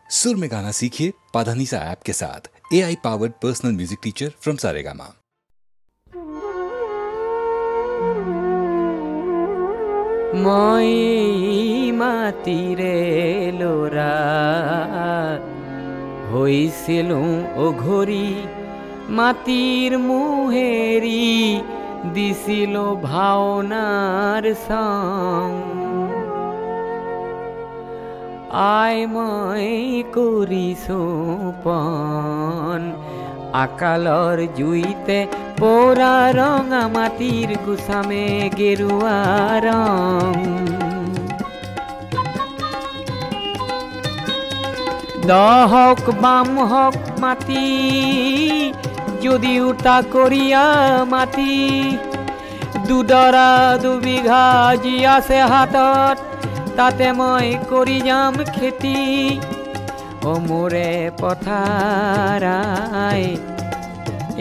सुर में गाना सीखिए पाधानीसा ऐप के साथ। AI powered personal music teacher from Saregama. মই মাতিৰে লৰা হৈছিলো অঘৰী মাটিৰ মোহেৰি দিছিলো ভাওনাৰ সং আই মই কৰিছো পন আকালৰ জুইতে পোৰা ৰঙা মাটিৰ গুছামে গেৰুৱা ৰং দহক বাম হক মাটি যদি উটা কৰিয়া মাটি দুডৰা দুবিঘা যি আছে হাতত তাতে মই কৰি যাম খেতি ও মোৰে পথাৰাই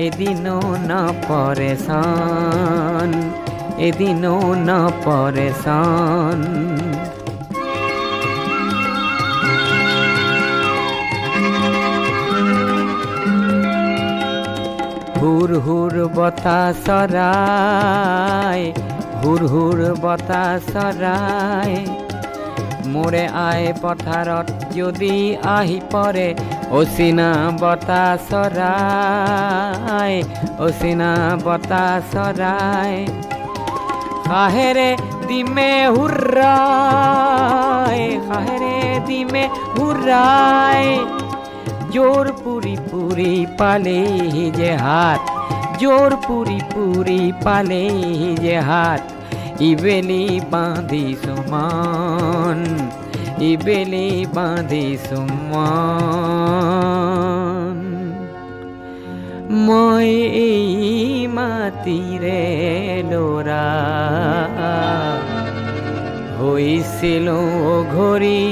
এদিনো নপৰে চান এদিনো নপৰে চান হুৰ হুৰ বতাহ চৰাই হুৰ হুৰ বতাহ চৰাই মোৰে আই পথাৰত যদি আহি পৰে অচিনা বতাহ চৰাই অচিনা বতাহ চৰাই কাহেৰে দিমে হুৰাই কাহেৰে দিমে হুৰাই জোৰ পুৰি পুৰি পালেহি যে হাত জোৰ পুৰি পুৰি পালেহি যে হাত ইবেলি বাঁধিছো মান ইবেলি বাঁধিছো মান মই এই মাটিৰে লৰা হৈছিলো ঘড়ী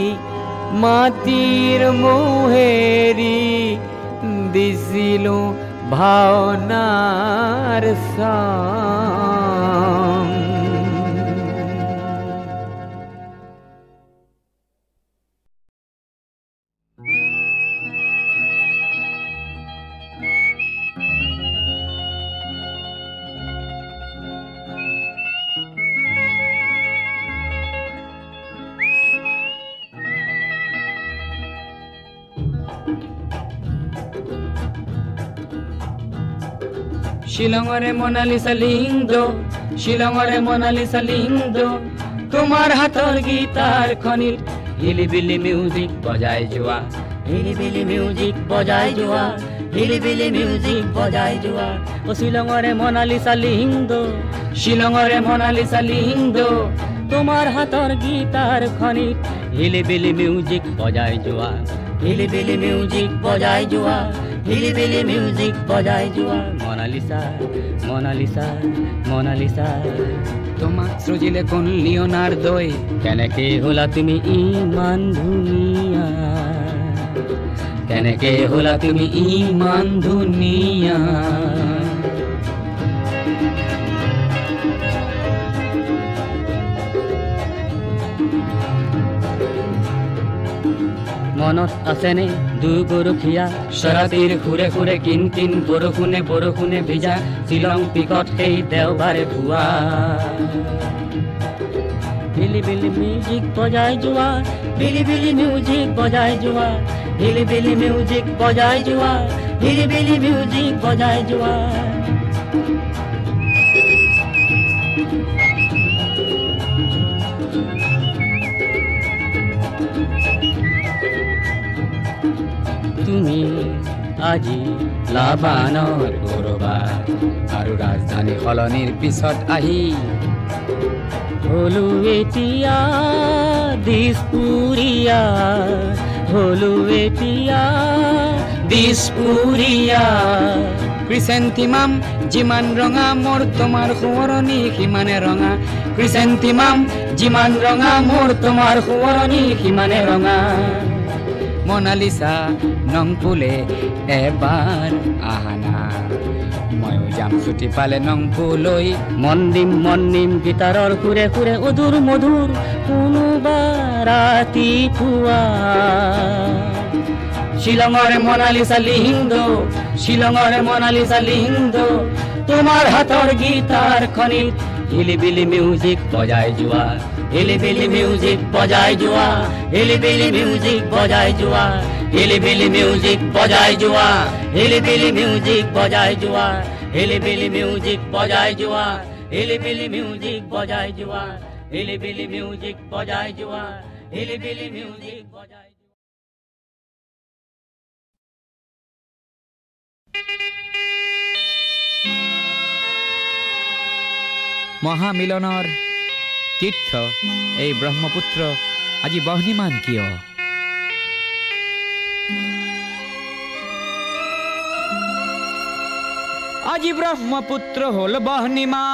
মাটিৰ মোহেৰি দিছিলো ভাওনাৰ সং শিলঙৰে মনালিসা লিংদো শিলঙৰে মনালিসা লিংদো তোমাৰ হাতৰ গীতাৰ খনিত হিলিবিলি মিউজিক বজাই যোৱা হিলিবিলি মিউজিক বজাই যোৱা হিলিবিলি মিউজিক বজাই যোৱা ও শিলঙৰে মনালিসা লিংদো শিলঙৰে মনালিসা লিংদো তোমাৰ হাতৰ গীতাৰ খনিত হিলিবিলি মিউজিক বজাই যোৱা হিলিবিলি মিউজিক বজাই যোৱা হিলিবিলি মিউজিক বজাই যোৱা মনালিসা মনালিসা মনালিসা তোমাক সৃজিলে কোন লিওনার্দোই কেনেকে হলা তুমি ইমান ধুনীয়া কেনেকে হলা তুমি ইমান ধুনীয়া মনত আছেনে দুগৰখীয়া শৰাতিৰ ঘূৰে ঘূৰে কিন কিন বৰষুণে বৰষুণে ভিজা শ্বিলং পিকত সেই দেওবাৰে পুৱা হিলিবিলি মিউজিক বজাই যোৱা হিলিবিলি মিউজিক বজাই যোৱা হিলিবিলি মিউজিক বজাই যোৱা হিলিবিলি মিউজিক বজাই যোৱা তুমি আজি লাবানৰ কৰবাত আৰু ৰাজধানী সলনিৰ পিছত আহি হলো এতিয়া দিছপুৰীয়া হলো এতিয়া দিছপুৰীয়া ক্ৰিচেণ্টিমাম যিমান ৰঙা মোৰ তোমাৰ সোঁৱৰণি সিমানে ৰঙা ক্ৰিচেণ্টিমাম যিমান ৰঙা মোৰ তোমাৰ সোঁৱৰণি সিমানে ৰঙা মনালিসা নংপুলে এবাৰ আহানা ময়ো যাম ছুটি পালে নংপুলৈ মন দিম গীতাৰৰ সুৰে সুৰে অধুৰ মধুৰ কোনোবা ৰাতিপুৱা শিলঙৰ মনালিছা লিহিন্দো শিলঙৰ মনালিছা লিহিন্দো তোমাৰ হাতৰ গীতাৰ খনিত হিলিবিলি মিউজিক বজাই যোৱা হিলিবিলি মিউজিক বজাই যোৱা হিলিবিলি মিউজিক বজাই যোৱা হিলিবিলি মিউজিক বজাই যোৱা হিলিবিলি মিউজিক বজাই যোৱা হিলিবিলি মিউজিক বজাই যোৱা হিলিবিলি মিউজিক বজাই যোৱা হিলিবিলি মিউজিক বজাই যোৱা হিলিবিলি মিউজিক বজাই মহামিলনৰ তীৰ্থ এই ব্ৰহ্মপুত্ৰ আজি বহ্নিমান কিয়? আজি ব্ৰহ্মপুত্ৰ হ'ল বহ্নিমান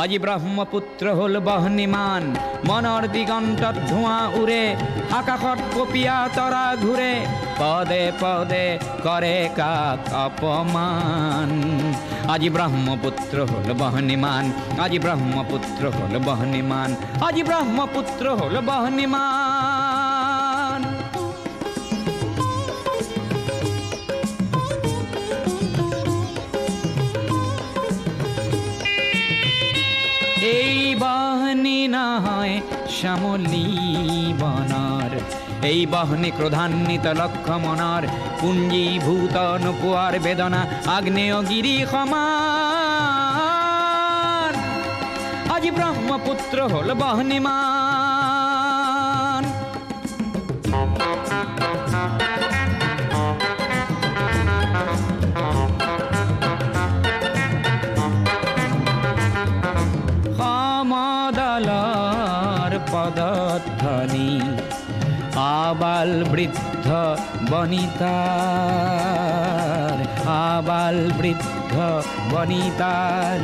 আজি ব্ৰহ্মপুত্ৰ হ'ল বহ্নিমান মনৰ দিগন্তত ধোঁৱা উৰে আকাশত কপিয়া তৰা ঘূৰে পদে পদে কৰে কাক অপমান আজি ব্ৰহ্মপুত্ৰ হ'ল বহ্নিমান আজি ব্ৰহ্মপুত্ৰ হ'ল বহ্নিমান আজি ব্ৰহ্মপুত্ৰ হ'ল বহ্নিমান এই বহ্নি নহয় শ্যামলী বনৰ এই বহ্নি ক্ৰোধান্বিত লক্ষ্য মনৰ পুঞ্জীভূত নোপোৱাৰ বেদনা আগ্নেয়গিৰি সমান আজি ব্ৰহ্মপুত্ৰ হ'ল বহ্নিমান সমদলৰ পদধ্বনি আবাল বৃদ্ধ বনিতাৰ আবাল বৃদ্ধ বনিতাৰ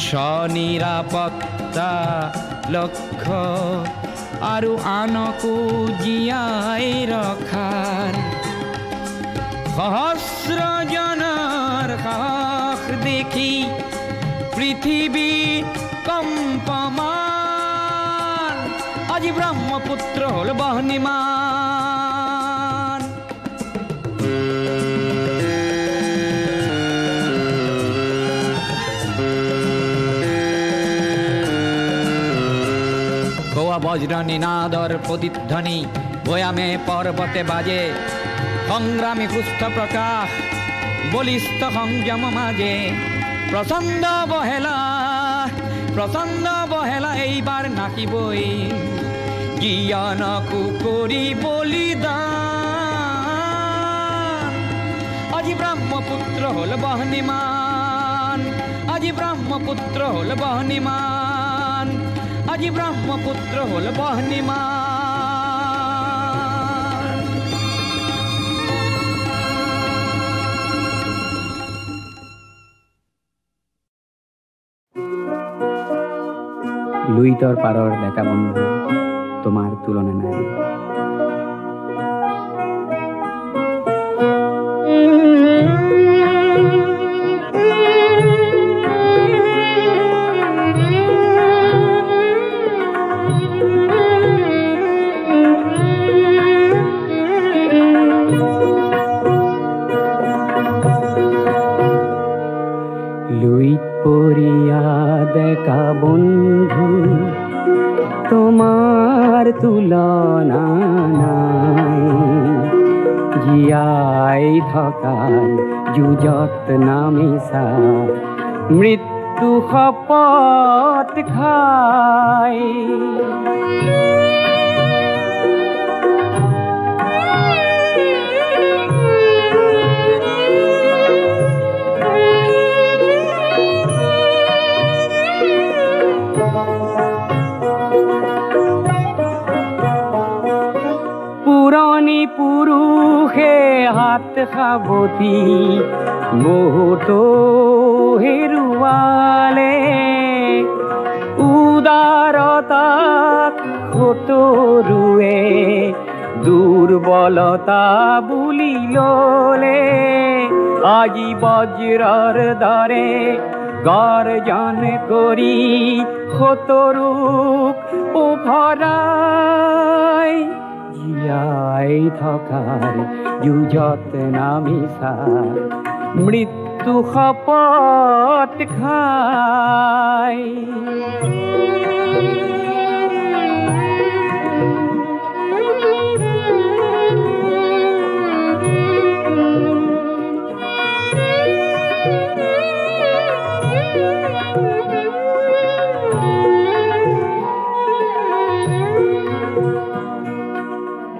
স্বনিৰাপত্তা লক্ষ্য আৰু আনকো জীয়াই ৰখাৰ সহস্ৰজনৰ সাহস দেখি পৃথিৱী কম্পমান আজি ব্ৰহ্মপুত্ৰ হ'ল বহ্নিমান গোৱা বজ্ৰ নিনাদৰ প্ৰতিধ্বনি ভৈয়ামে পৰ্বতে বাজে সংগ্ৰামী সুস্থ প্ৰকাশ বলিষ্ঠ সংযম মাজে প্ৰচণ্ড বহেলা এইবাৰ নাকিবই জ্ঞানকো কৰি বলিদান আজি ব্ৰহ্মপুত্ৰ হ'ল বহ্নিমান আজি ব্ৰহ্মপুত্ৰ হ'ল বহ্নিমান আজি ব্ৰহ্মপুত্ৰ হ'ল বহ্নিমান লুইতৰ পাৰৰ ডেকা বন্ধু তোমাৰ তুলনা নাই লুইত পৰিয়া ডেকা বন্ধু তোমাৰ তুলনা নাই জীয়াই থকাৰ যুঁজত নামিছা মৃত্যু শপত খাই পুৰণি পুৰুষে হাত সাৱটি বহুতো হেৰুৱালে উদাৰতাক সতৰুৱে দুৰ্বলতা বুলি ল'লে আজি বজ্ৰৰ দৰে গৰ্জন কৰি সতৰুক ভৰাই জীয়াই থকাৰ যুঁজত নামিছা মৃত্যু শপত খাই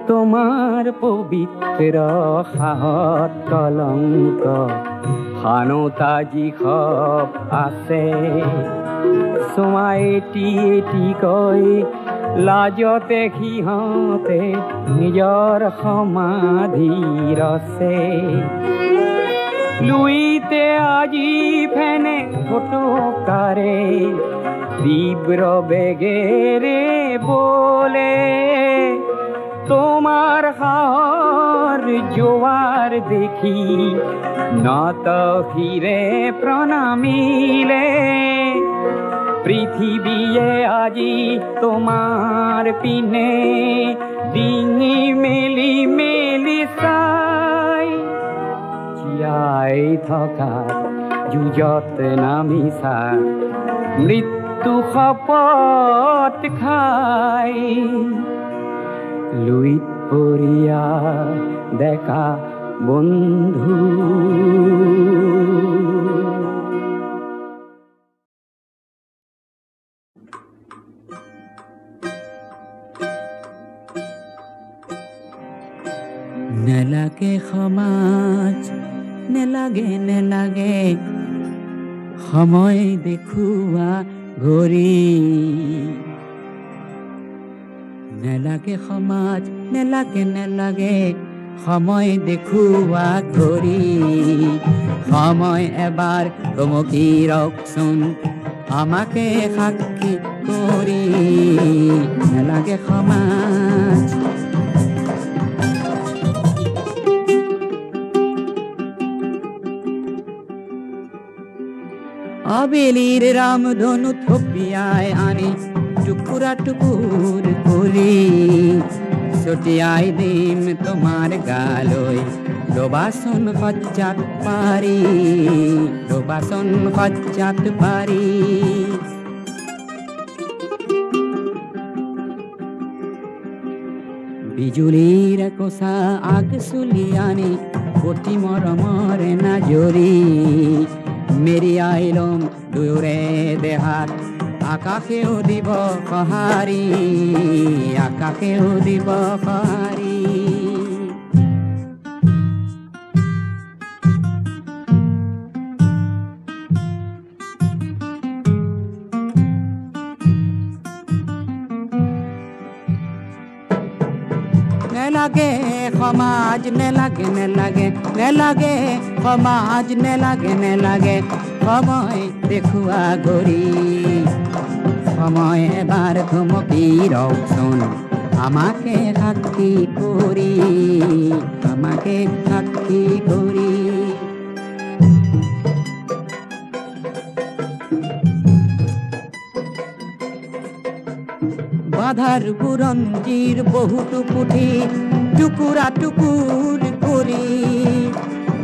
তোমাৰ পবিত্ৰ সাহত কলংক হানোতা যিসব আছে চোৱা এটি এটিকৈ লাজতে সিহঁতে নিজৰ সমাধি ৰচে লুইতে আজি ফেনে ফটোকাৰে তীব্ৰ বেগেৰে বোলে তোমার হার জোয়ার দেখি নত ফিরে প্রণামিলে পৃথিবীয়ে আজি তোমার পিনে ডিঙি মেলি মেলি চাই জীয়াই থকা যুঁজত নামিছা মৃত্যু শপত খাই লুইত পৰিয়া দেখা বন্ধু নেলাগে সমাজ নেলাগে নেলাগে সময় দেখুৱা ঘড়ী নেলাগে সমাজ নেলাগে নেলাগে সময় দেখুৱা ঘড়ী সময় এবাৰ থমকি ৰখচোন আমাকে সাক্ষী কৰি নেলাগে সমাজ আবেলিৰ ৰামধনু থপিয়াই আনি টুকুৰা টুকুৰ কৰি ছটিয়াই দিম তোমাৰ গালৈ ৰবাচোন সজ্জাত পাৰি ৰবাচোন সজ্জাত পাৰি বিজুলীৰ কচা আগ চুলি আনি অতি মৰমৰ নাজৰি মেৰিয়াই লম দুয়োৰে দেহাত আকাশেও দিব সঁহাৰি আকাশেও দিব সঁহাৰি নেলাগে সমাজ নেলাগে নেলাগে নেলাগে সমাজ নেলাগে নেলাগে সময় দেখুৱা ঘড়ী সময় এবাৰ থমকি ৰখচোন আমাকে সাক্ষী কৰি আমাকে সাক্ষী কৰি বাধাৰ বুৰঞ্জীৰ বহুতো পুথি টুকুৰা টুকুৰ কৰি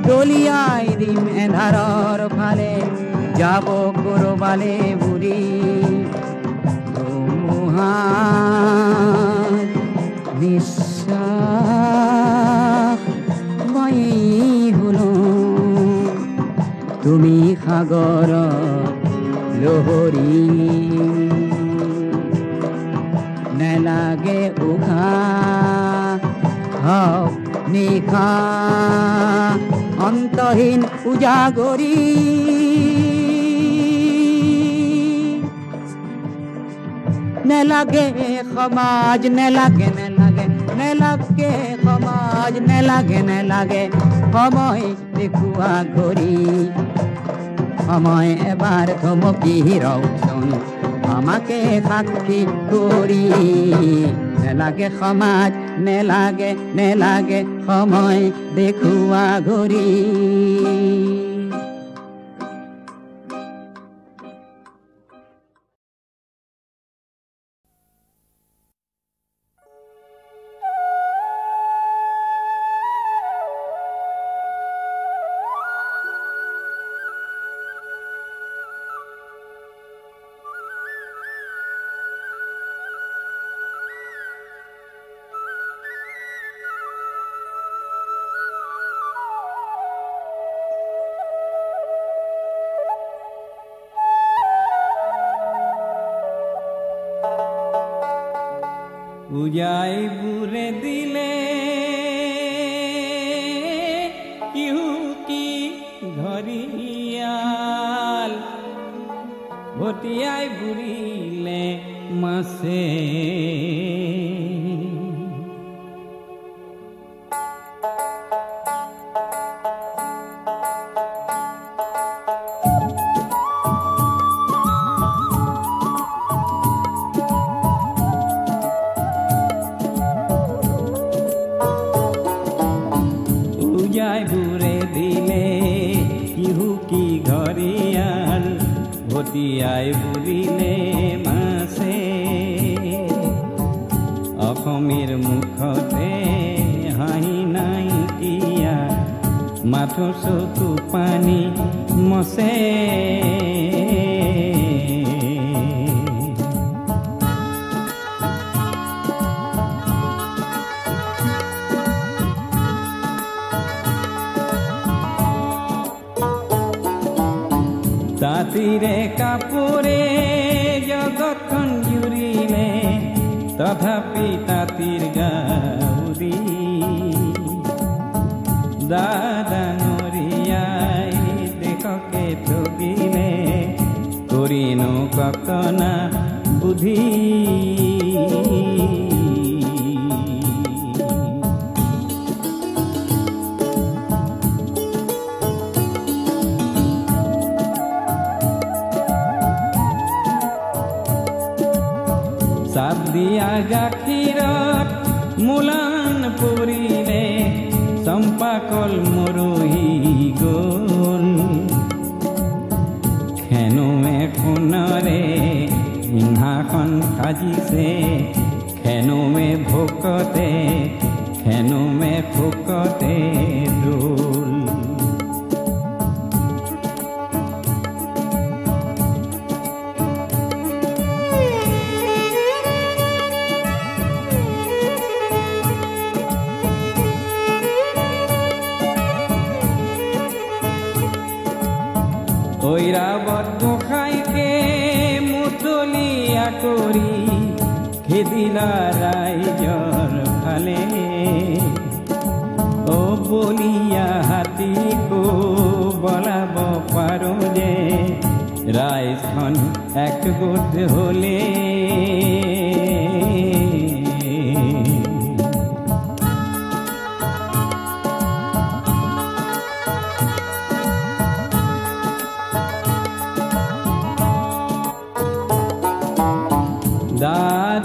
দলিয়াই দিম এন্ধাৰৰ ফালে যাব কৰবালে বুৰি নিশ্বাস মই হলো তুমি সাগৰ লহৰী নেলাগে উশাহ নিশা অন্তহীন উজাগৰি নেলাগে সমাজ নেলাগে নেলাগে নেলাগে সমাজ নেলাগে নেলাগে সময় দেখুৱা ঘড়ী সময় এবাৰ থমকি ৰখচোন আমাকে সাক্ষী কৰি নেলাগে সমাজ নেলাগে নেলাগে সময় দেখুৱা ঘড়ী উজাই বুৰে দিলে ইহুকি ঘৰিয়াল ভটিয়াই বুৰিলে মাছে ভটিয়াই বুৰিলে মাছে অসমীৰ মুখতে হাঁহি নাইকিয়া মাথো চকু পানী মচে তাঁতিৰে কাপোৰে জগতখন জুৰিলে তথাপি তাঁতিৰ গাউৰি ডাঙৰীয়াই দেশকে ঠগিলে কৰিনো ককনা বুদ্ধি চাপ দিয়া গাখীৰত মূলান পৰিলে চম্পাকল মৰহি গ'ল খেনুৱে সোণৰে সিংহাসন সাজিছে খেনুৱে ভোকতে দোল ঐৰাবত গোসাঁইকে মুতলীয়া কৰি খেদিলা ৰাইজৰ ফালে অ বলিয়া হাতীকো বলাব পাৰো যে ৰাইজখন একগোট হ'লে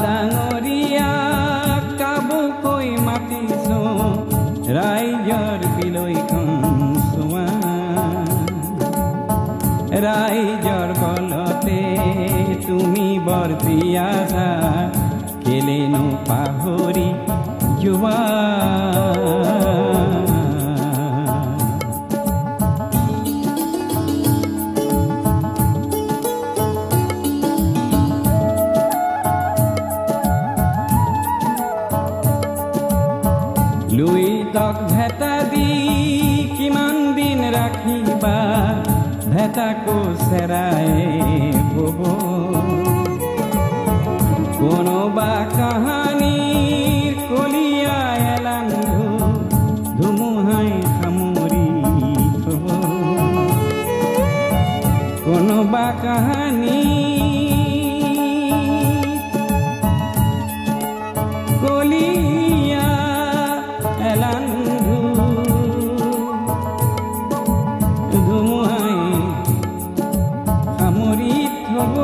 ডাঙৰীয়া কাবুকৈ মাতিছো ৰাইজৰ বিলৈখন চোৱা ৰাইজৰ বলতে তুমি বৰ্তি আছা কেলেনো পাহৰি যোৱা লুইতক ভেটা দি কিমান দিন ৰাখিবা ভেটাকো চেৰাই বব কোনোবা কাহানীৰ কলিয়া এলান্ধু ধুমুহাই সামৰি থব কোনোবা কাহানী কলিয়া এলান্ধু ধুমুহাই সামৰি থব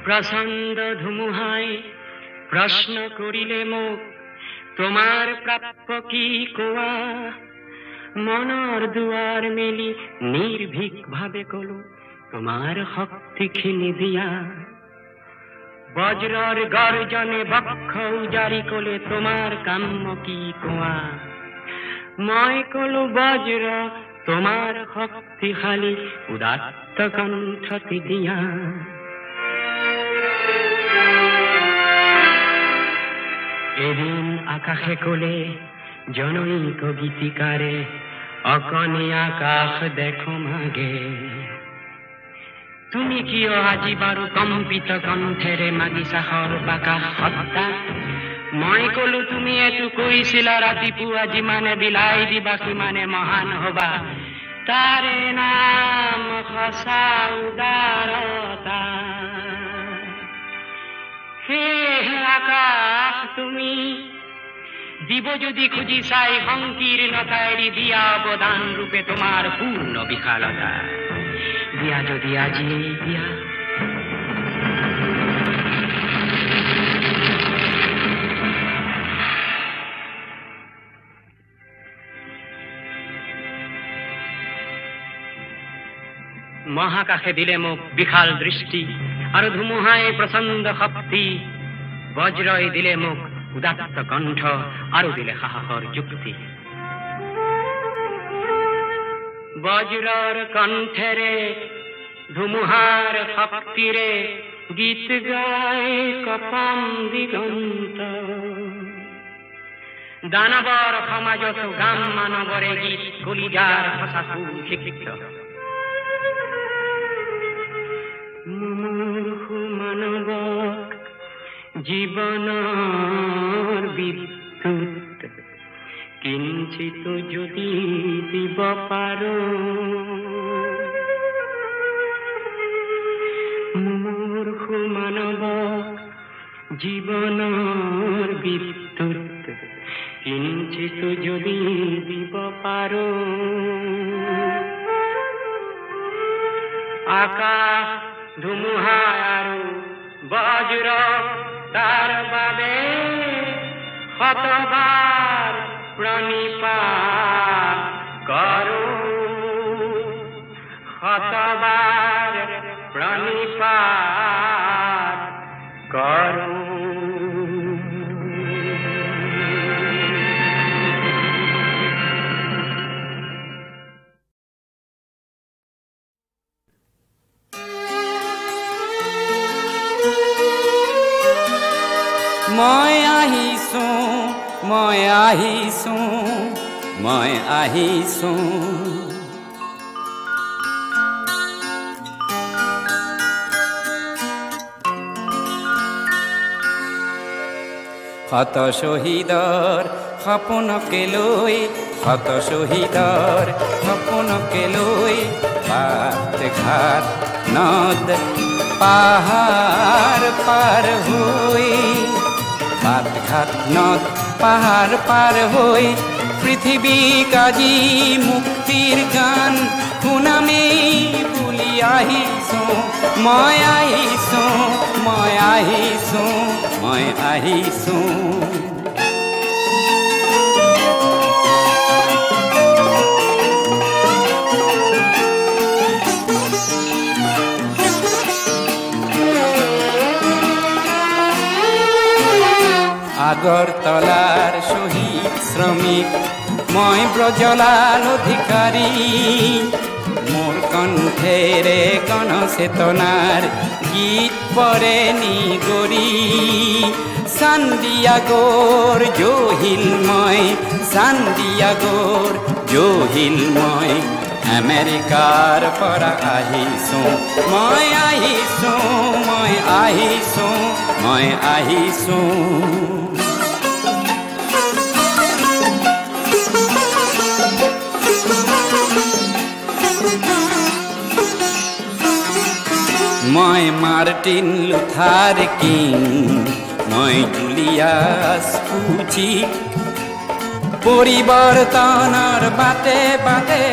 प्रचंड धुमुहाई प्रश्न करिले मोक तोमार प्राप्य की कोआ मनर दुआर मेली निर्भीक भावे कलो তোমার শক্তিখিনি দিয়া বজ্ৰৰ গৰ্জনে বক্ষ উজাৰি কলে তোমাৰ কাম্য কি কোৱা মই কলো বজ্ৰ তোমাৰ শক্তিশালী উদাত্ত কণ্ঠটি দিয়া এদিন আকাশে কলে জনৈক গীতিকাৰে অকণি আকাশ দেখো মাগে তুমি কিয় আজি বাৰু কম্পিত কণ্ঠেৰে মাগিছা সৰ্বাকাশ সত্তা মই কলো তুমি এইটো কৈছিলা ৰাতিপুৱা যিমানে বিলাই দিবা সিমানে মহান হবা তাৰে নাম সঁচা উদাৰতা হে আকাশ তুমি দিব যদি খুজি চাই সংকীৰ্ণতা এৰি দিয়া অৱদান ৰূপে তোমাৰ পূৰ্ণ বিশালতা দিয়া যদি আজি দিয়া মহাকাশে দিলে মোক বিশাল দৃষ্টি আৰু ধুমুহাই প্ৰচণ্ড শক্তি বজ্ৰই দিলে মোক উদাত্ত কণ্ঠ আৰু দিলে সাহসৰ যুক্তি বজ্ৰৰ কণ্ঠেৰে ধুমুহাৰ শক্তিৰে গীত গায় কপাম দিগন্ত দানৱৰ সমাজত গাম মানৱৰে গীত কলিজাৰ সঁচা ফুল সিক্ত মূৰ্খু মানৱক জীৱনৰ বিদ্যুৎ কিঞ্চিত যদি দিব পাৰো মূৰ্খু মানৱক জীৱনৰ বিদ্যুৎ কিঞ্চিত যদি দিব পাৰো আকাশ ধুমুহা আৰু বজ্ৰ তাৰ বাবে শতবাৰ প্ৰণিপাত কৰো শতবাৰ প্ৰণিপাত কৰো মই আহিছোঁ মই আহিছোঁ মই আহিছোঁ শত শ্বহীদৰ সপোনকে লৈ শত শ্বহীদৰ সপোনকে লৈ বাট ঘাট নদ পাহাৰ পাৰ হৈ বাট ঘাট নদ পাহাৰ পাৰ হৈ পৃথিৱীক আজি মুক্তিৰ গান শুনামেই বুলি আহিছোঁ মই আহিছোঁ মই আহিছোঁ মই আহিছোঁ আগৰতলাৰ শহীদ শ্ৰমিক মই ব্ৰজলাল অধিকাৰী মোৰ কণ্ঠেৰে গণচেতনাৰ গীত পৰে নিগৰি চান্দিয়াগোৰ জহিল মই চান্দিয়াগোৰ জহিল মই আমেৰিকাৰ পৰা আহিছোঁ মই আহিছোঁ মই আহিছোঁ মই আহিছোঁ মই মাৰ্টিন লুথাৰ কিং মই জুলিয়াছ ফুজিক পৰিৱৰ্তনৰ বাটে বাটে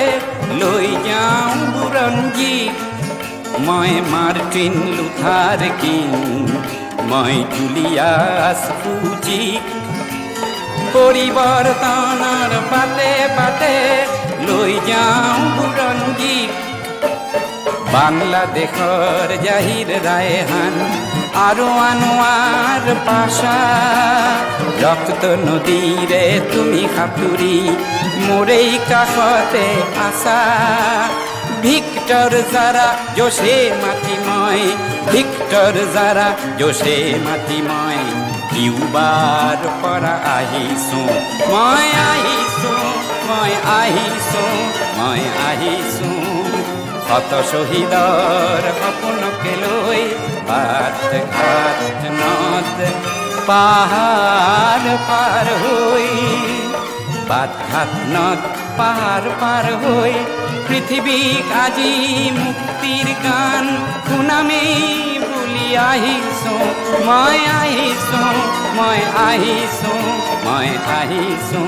লৈ যাওঁ বুৰঞ্জীক মই মাৰ্টিন লুথাৰ কিং মই জুলিয়াছ ফুজিক পৰিৱৰ্তনৰ বাটে বাটে লৈ যাওঁ বুৰঞ্জীক বাংলাদেশৰ জাহিৰ ৰায়হান আৰু আনোৱাৰ পাশা ৰক্ত নদীৰে তুমি সাঁতুৰি মোৰেই কাষতে আছা ভিক্টৰ যাৰা জোশে মাতি মই ভিক্টৰ যাৰা জোশে মাতি মই কিউবাৰ পৰা আহিছোঁ মই আহিছোঁ মই আহিছোঁ মই আহিছোঁ শত শহীদৰ সপোনকে লৈ বাট ঘাট নদ পাহাৰ পাৰ হৈ বাট ঘাট নদ পাহাৰ পাৰ হৈ পৃথিৱীক আজি মুক্তিৰ গান শুনামেই বুলি আহিছোঁ মই আহিছোঁ মই আহিছোঁ মই আহিছোঁ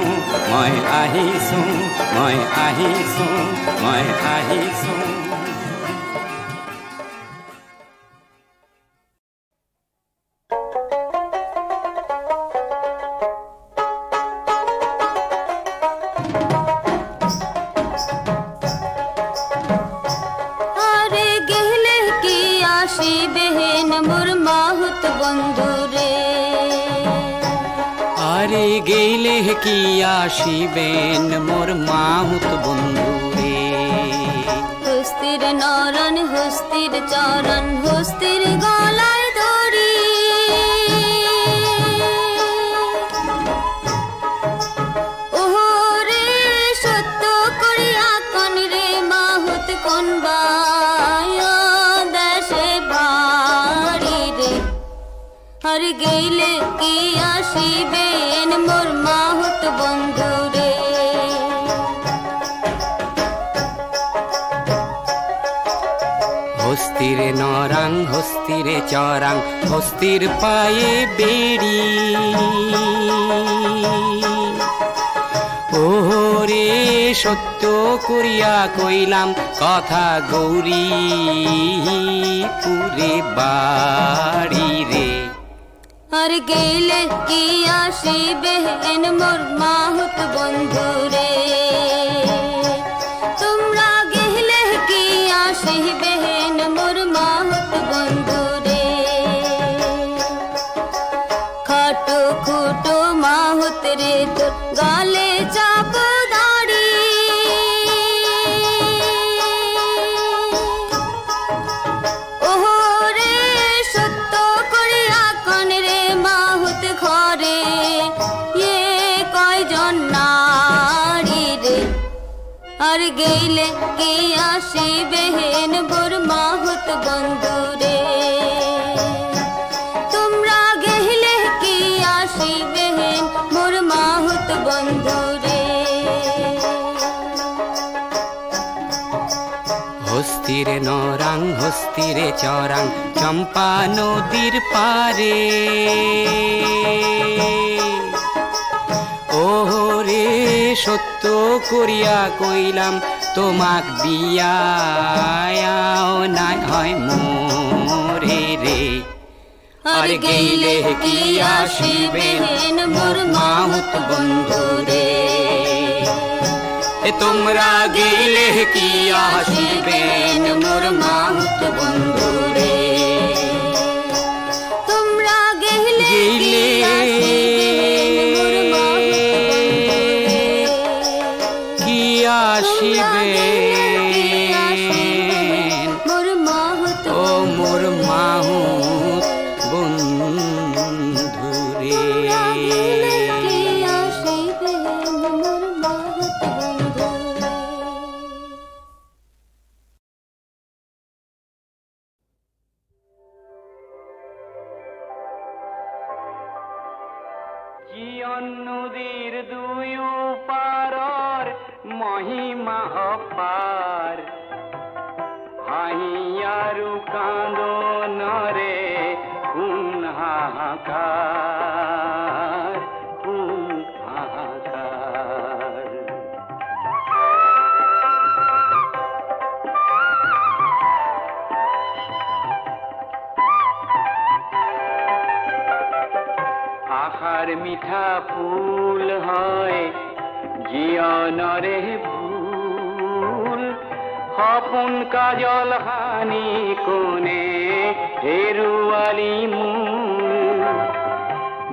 মই আহিছোঁ মই আহিছোঁ মই আহিছোঁ কি আসিবেন মোর মাহুত বন্ধুরে হস্তির নরন হস্তির চরণ হস্তির গলায় দড়ি ওরে সত্য করিয়া কোন রে মাহুত কোন বায় দেশে বাড়ি রে আর গেলে কি আসিবেন মোর মাহুত বন্ধুরে হস্তির নরাং হস্তিরে চরাং হস্তির পায়ে বেড়ি ওরে সত্য করিয়া কইলাম কথা গৌরী পুরে বাড়ি রে আর গেলে কি আসিবেন মোর মাহুত বন্ধুরে তোমরা গেলে কি আসিবেন মোর মাহুত বন্ধুরে খাটো খুটো মাহুত রে তোর গালে চাপ দাড়ি ওরে সত্য করিয়া কোন রে মাহুত ঘরে এ কয়জন নারী রে আর গেলে কি আসিবেন মোর মাহুত বন্ধুরে তোমরা গেলে কি আসিবেন মোর মাহুত বন্ধুরে হস্তিরে নরাং হস্তিরে চরাং চম্পা নদীর পারে ওরে সত্য করিয়া কইলাম তোমাক বিয়াও নাই হয় মোরে রে আর গেলে কি আসিবেন মোর মাহুত বন্ধুরে তোমরা গেলে কি আসিবেন মোর মাহুত বন্ধুরে তোমরা গেলে কি আসিবেন মোর মাহুত ও মোর মাহুত বন্ধুরে কি আসিবেন মোর মাহুত বন্ধুরে জীবন নদীর দুই পারর মহিমা অপার হাইয়ারু কান্দনরে কোন হাহাকার কোন হাহাকার আখার মিঠা ফুল হয় জীবনরে ভুল সপোন কাজল হানি কোণে হেৰুৱালি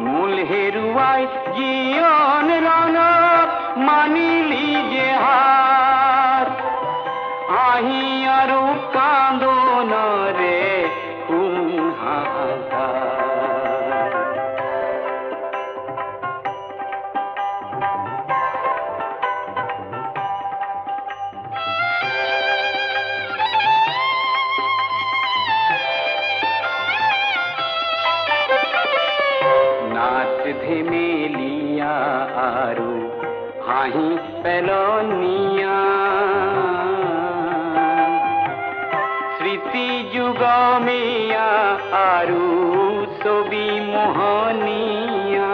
মূল হেৰুৱাই জীৱন ৰণত মানিলি যে হাত আহি আৰু কান্দোনৰে কোন হাহাকাৰ ধেমেলিয়া আৰু হাঁহি পেলনিয়া স্মৃতি যুগমীয়া আৰু ছবি মোহনীয়া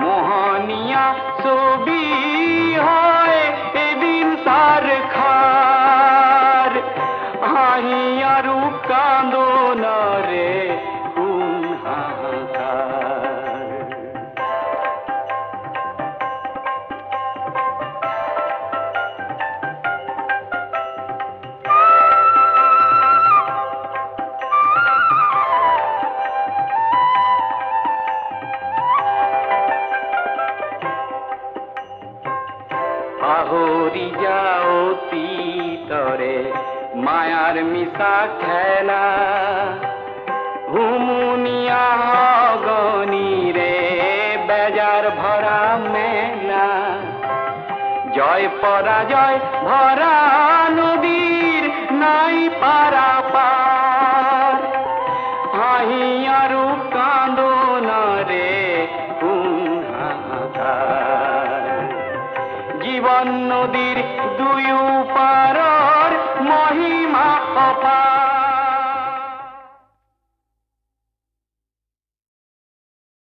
মোহনীয়া ছবি হয় এদিন সাৰ খাৰ হাঁহি আৰু কান্দোনৰে কোন হাহাকাৰ পাহৰি যাও অতীতৰে মায়াৰ মিছা খেলা হুমুনিয়া অগনিৰে বেজাৰ ভৰা মেলা জয় পৰাজয় ভৰা নদীৰ নাই পাৰা পাৰ হাঁহি আৰু কান্দোনৰে কোন হাহাকাৰ জীৱন নদীৰ